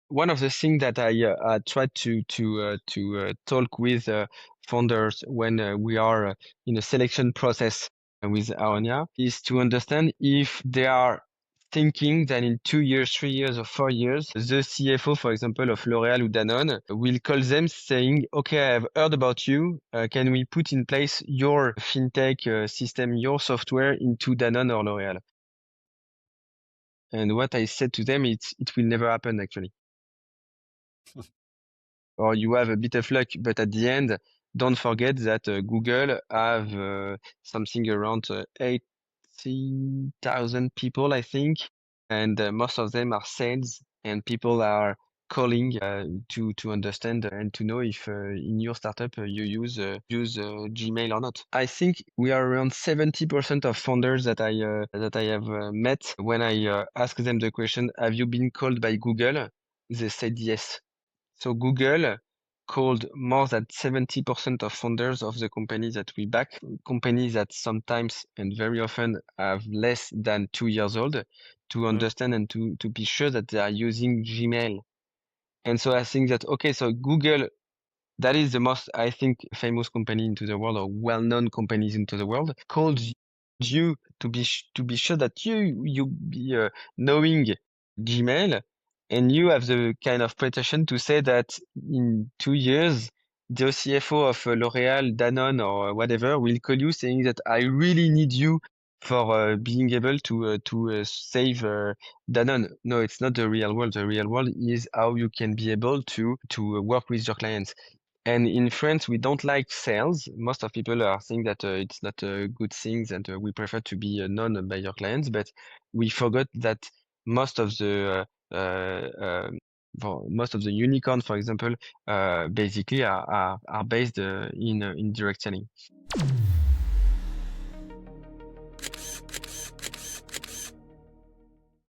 one of the things that I try to talk with founders when we are in a selection process with Aonia is to understand if they are thinking that in 2 years, 3 years, or 4 years, the CFO, for example, of L'Oréal or Danone, will call them saying, "Okay, I have heard about you. Can we put in place your fintech system, your software into Danone or L'Oréal?" And what I said to them, it will never happen actually. Or you have a bit of luck, but at the end, don't forget that Google have something around 80,000 people, I think, and most of them are sales, and people are calling to understand and to know if in your startup you use Gmail or not. I think we are around 70% of founders that I have met. When I ask them the question, "Have you been called by Google?" They said yes. So Google called more than 70% of founders of the companies that we back, companies that sometimes and very often have less than 2 years old, to understand and to be sure that they are using Gmail. And so I think that, okay, so Google, that is the most, I think, famous company into the world, or well-known companies into the world, called you to be sure that you be knowing Gmail, and you have the kind of pretension to say that in 2 years, the CFO of L'Oréal, Danone, or whatever will call you saying that I really need you for being able to save Danone. No, it's not the real world. The real world is how you can be able to work with your clients. And in France, we don't like sales. Most of people are saying that it's not a good thing, and we prefer to be known by your clients. But we forgot that most of the for most of the unicorn, for example, basically are based in direct selling.